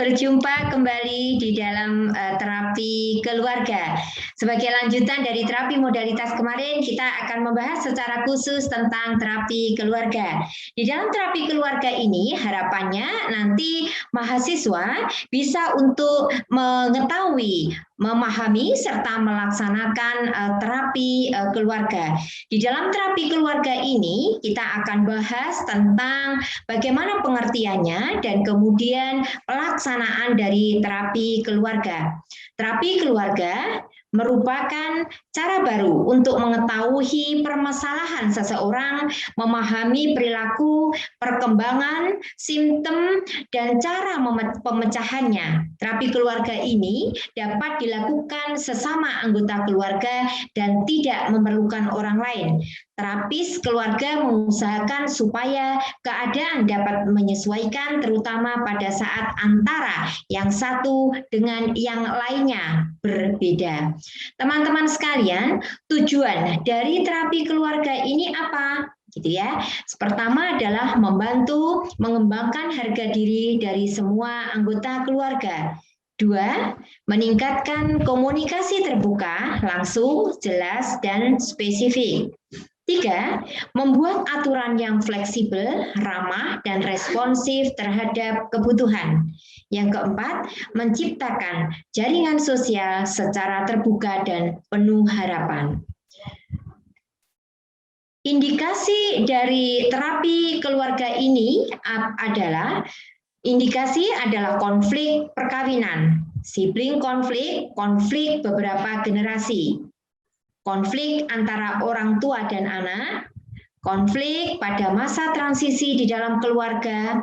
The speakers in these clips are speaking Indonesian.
berjumpa kembali di dalam terapi keluarga. Sebagai lanjutan dari terapi modalitas kemarin, kita akan membahas secara khusus tentang terapi keluarga. Di dalam terapi keluarga ini, harapannya nanti mahasiswa bisa untuk mengetahui, memahami, serta melaksanakan terapi keluarga. Di dalam terapi keluarga ini, kita akan bahas tentang bagaimana pengertiannya dan kemudian pelaksanaan dari terapi keluarga. Terapi keluarga merupakan cara baru untuk mengetahui permasalahan seseorang, memahami perilaku, perkembangan, simptom, dan cara pemecahannya. Terapi keluarga ini dapat dilakukan sesama anggota keluarga dan tidak memerlukan orang lain. Terapis keluarga mengusahakan supaya keadaan dapat menyesuaikan, terutama pada saat antara yang satu dengan yang lainnya berbeda. Teman-teman sekalian, tujuan dari terapi keluarga ini apa? Gitu ya. Pertama adalah membantu mengembangkan harga diri dari semua anggota keluarga. 2, meningkatkan komunikasi terbuka, langsung, jelas, dan spesifik. 3, membuat aturan yang fleksibel, ramah, dan responsif terhadap kebutuhan. Yang keempat, menciptakan jaringan sosial secara terbuka dan penuh harapan. Indikasi dari terapi keluarga ini adalah konflik perkawinan, sibling konflik, konflik beberapa generasi, konflik antara orang tua dan anak, konflik pada masa transisi di dalam keluarga,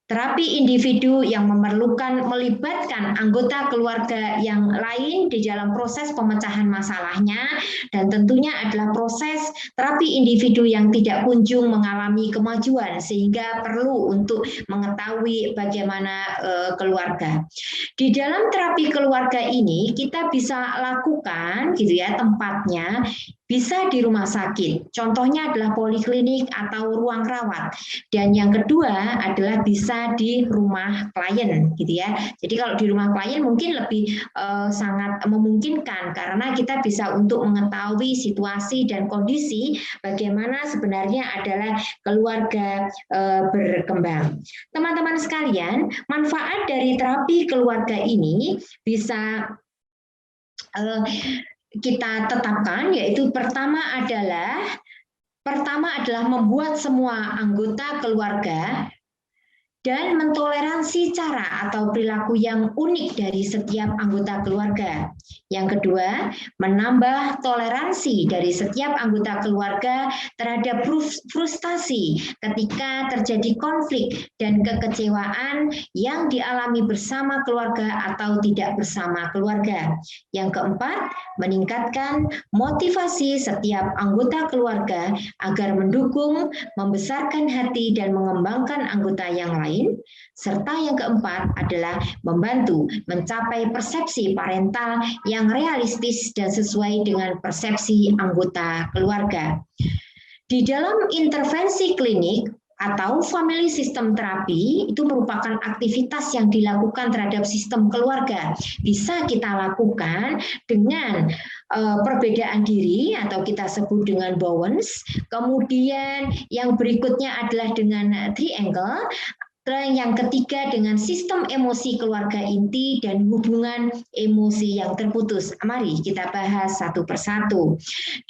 terapi individu yang melibatkan anggota keluarga yang lain di dalam proses pemecahan masalahnya, dan tentunya adalah proses terapi individu yang tidak kunjung mengalami kemajuan sehingga perlu untuk mengetahui bagaimana keluarga. Di dalam terapi keluarga ini kita bisa lakukan gitu ya, tempatnya bisa di rumah sakit, contohnya adalah poliklinik atau ruang rawat. Dan yang kedua adalah bisa di rumah klien, gitu ya. Jadi kalau di rumah klien mungkin lebih sangat memungkinkan karena kita bisa untuk mengetahui situasi dan kondisi bagaimana sebenarnya adalah keluarga berkembang. Teman-teman sekalian, manfaat dari terapi keluarga ini bisa kita tetapkan, yaitu pertama adalah membuat semua anggota keluarga dan mentoleransi cara atau perilaku yang unik dari setiap anggota keluarga. Yang kedua, menambah toleransi dari setiap anggota keluarga terhadap frustasi ketika terjadi konflik dan kekecewaan yang dialami bersama keluarga atau tidak bersama keluarga. Yang keempat, meningkatkan motivasi setiap anggota keluarga agar mendukung, membesarkan hati, dan mengembangkan anggota yang lain. Serta yang keempat adalah membantu mencapai persepsi parental yang realistis dan sesuai dengan persepsi anggota keluarga. Di dalam intervensi klinik atau family system therapy itu merupakan aktivitas yang dilakukan terhadap sistem keluarga. Bisa kita lakukan dengan perbedaan diri atau kita sebut dengan Bowens. Kemudian yang berikutnya adalah dengan triangle. Yang ketiga dengan sistem emosi keluarga inti dan hubungan emosi yang terputus. Mari kita bahas satu persatu.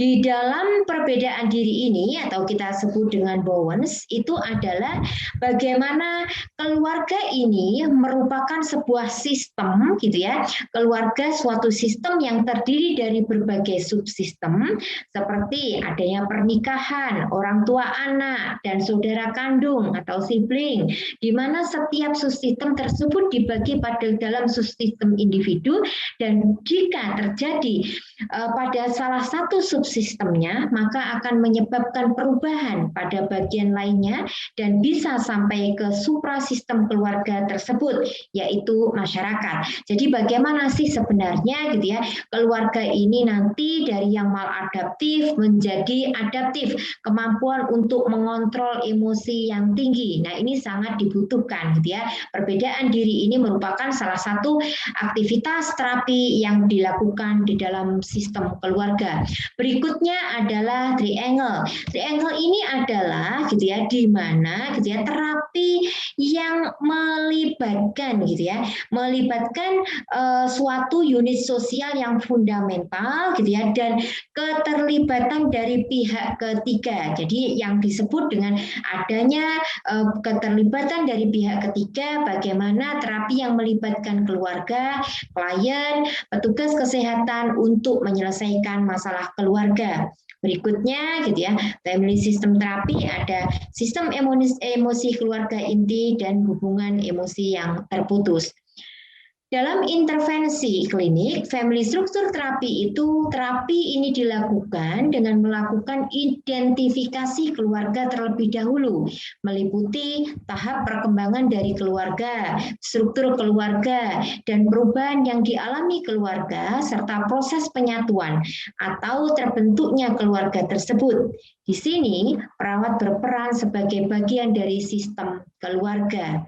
Di dalam perbedaan diri ini atau kita sebut dengan Bowens itu adalah bagaimana keluarga ini merupakan sebuah sistem gitu ya. Keluarga suatu sistem yang terdiri dari berbagai subsistem seperti adanya pernikahan, orang tua anak, dan saudara kandung atau sibling, di mana setiap subsistem tersebut dibagi pada dalam subsistem individu, dan jika terjadi pada salah satu subsistemnya maka akan menyebabkan perubahan pada bagian lainnya dan bisa sampai ke suprasistem keluarga tersebut, yaitu masyarakat. Jadi bagaimana sih sebenarnya gitu ya keluarga ini nanti dari yang maladaptif menjadi adaptif, kemampuan untuk mengontrol emosi yang tinggi. Nah, ini sangat dibutuhkan dibutuhkan gitu ya. Perbedaan diri ini merupakan salah satu aktivitas terapi yang dilakukan di dalam sistem keluarga. Berikutnya adalah triangle. Triangle ini adalah gitu ya, di mana gitu ya terapi yang melibatkan gitu ya, melibatkan suatu unit sosial yang fundamental gitu ya, dan keterlibatan dari pihak ketiga. Jadi yang disebut dengan adanya keterlibatan dari pihak ketiga, bagaimana terapi yang melibatkan keluarga, klien, petugas kesehatan untuk menyelesaikan masalah keluarga. Berikutnya gitu ya, family system terapi ada sistem emosi keluarga inti dan hubungan emosi yang terputus. Dalam intervensi klinik, family struktur terapi itu, terapi ini dilakukan dengan melakukan identifikasi keluarga terlebih dahulu, meliputi tahap perkembangan dari keluarga, struktur keluarga, dan perubahan yang dialami keluarga, serta proses penyatuan atau terbentuknya keluarga tersebut. Di sini, perawat berperan sebagai bagian dari sistem keluarga.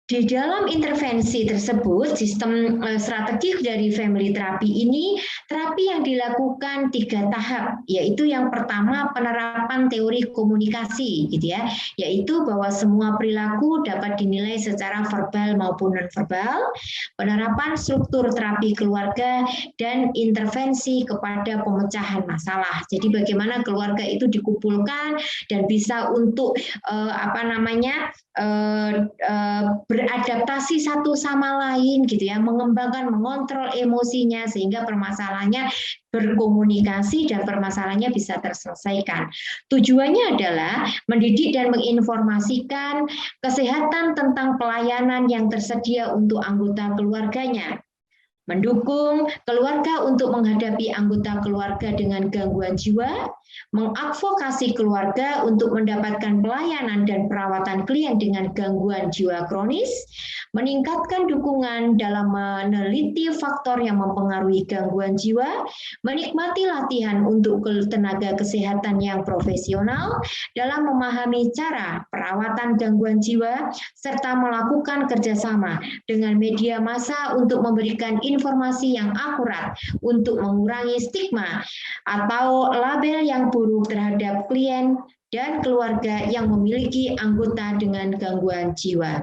Di dalam intervensi tersebut, sistem strategik dari family terapi ini, terapi yang dilakukan 3 tahap, yaitu yang pertama penerapan teori komunikasi, gitu ya, yaitu bahwa semua perilaku dapat dinilai secara verbal maupun nonverbal, penerapan struktur terapi keluarga, dan intervensi kepada pemecahan masalah. Jadi bagaimana keluarga itu dikumpulkan dan bisa untuk beradaptasi satu sama lain gitu ya, mengembangkan, mengontrol emosinya sehingga permasalahannya berkomunikasi dan permasalahannya bisa terselesaikan. Tujuannya adalah mendidik dan menginformasikan kesehatan tentang pelayanan yang tersedia untuk anggota keluarganya. Mendukung keluarga untuk menghadapi anggota keluarga dengan gangguan jiwa, mengadvokasi keluarga untuk mendapatkan pelayanan dan perawatan klien dengan gangguan jiwa kronis, meningkatkan dukungan dalam meneliti faktor yang mempengaruhi gangguan jiwa, menikmati latihan untuk tenaga kesehatan yang profesional dalam memahami cara perawatan gangguan jiwa, serta melakukan kerjasama dengan media massa untuk memberikan informasi yang akurat untuk mengurangi stigma atau label yang buruk terhadap klien dan keluarga yang memiliki anggota dengan gangguan jiwa.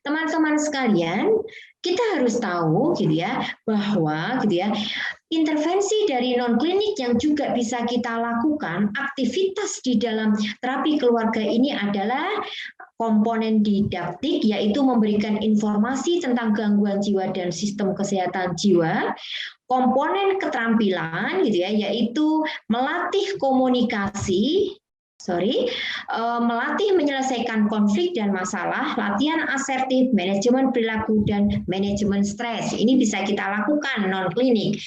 Teman-teman sekalian, kita harus tahu gitu ya, bahwa gitu ya, intervensi dari non-klinik yang juga bisa kita lakukan, aktivitas di dalam terapi keluarga ini adalah komponen didaktik, yaitu memberikan informasi tentang gangguan jiwa dan sistem kesehatan jiwa. Komponen keterampilan gitu ya, yaitu melatih komunikasi, melatih menyelesaikan konflik dan masalah, latihan asertif, manajemen perilaku, dan manajemen stres. Ini bisa kita lakukan non-klinik.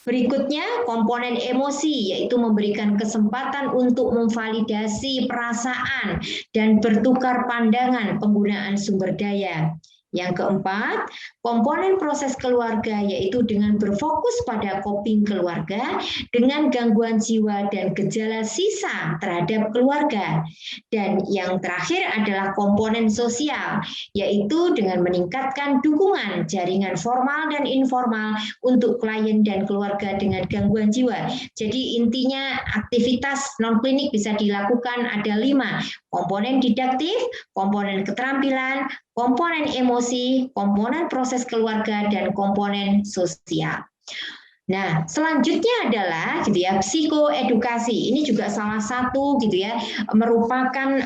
Berikutnya, komponen emosi, yaitu memberikan kesempatan untuk memvalidasi perasaan dan bertukar pandangan penggunaan sumber daya. Yang keempat, komponen proses keluarga, yaitu dengan berfokus pada coping keluarga dengan gangguan jiwa dan gejala sisa terhadap keluarga. Dan yang terakhir adalah komponen sosial, yaitu dengan meningkatkan dukungan jaringan formal dan informal untuk klien dan keluarga dengan gangguan jiwa. Jadi intinya aktivitas non-klinik bisa dilakukan ada 5, komponen didaktif, komponen keterampilan, komponen emosi, komponen proses keluarga, dan komponen sosial. Nah, selanjutnya adalah gitu ya, psikoedukasi. Ini juga salah satu gitu ya, merupakan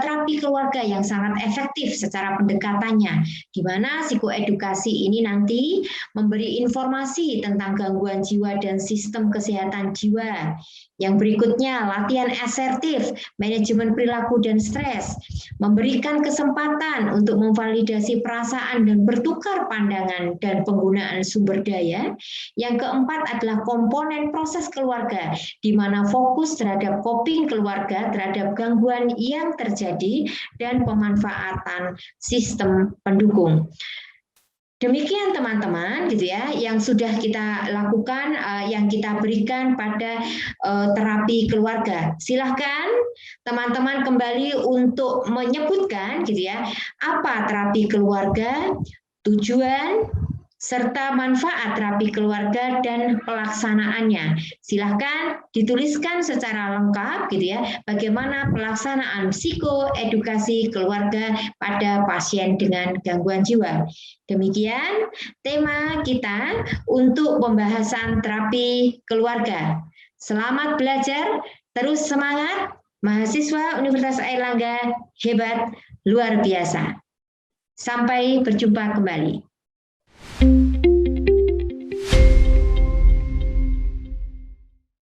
terapi keluarga yang sangat efektif secara pendekatannya, di mana psikoedukasi ini nanti memberi informasi tentang gangguan jiwa dan sistem kesehatan jiwa. Yang berikutnya, latihan asertif, manajemen perilaku dan stres, memberikan kesempatan untuk memvalidasi perasaan dan bertukar pandangan dan penggunaan sumber daya. Yang keempat adalah komponen proses keluarga, di mana fokus terhadap coping keluarga terhadap gangguan yang terjadi dan pemanfaatan sistem pendukung. Demikian teman-teman gitu ya yang sudah kita lakukan, yang kita berikan pada terapi keluarga. Silahkan teman-teman kembali untuk menyebutkan gitu ya apa terapi keluarga, tujuan, serta manfaat terapi keluarga dan pelaksanaannya. Silahkan dituliskan secara lengkap gitu ya, bagaimana pelaksanaan psikoedukasi keluarga pada pasien dengan gangguan jiwa. Demikian tema kita untuk pembahasan terapi keluarga. Selamat belajar, terus semangat, mahasiswa Universitas Airlangga hebat, luar biasa. Sampai berjumpa kembali.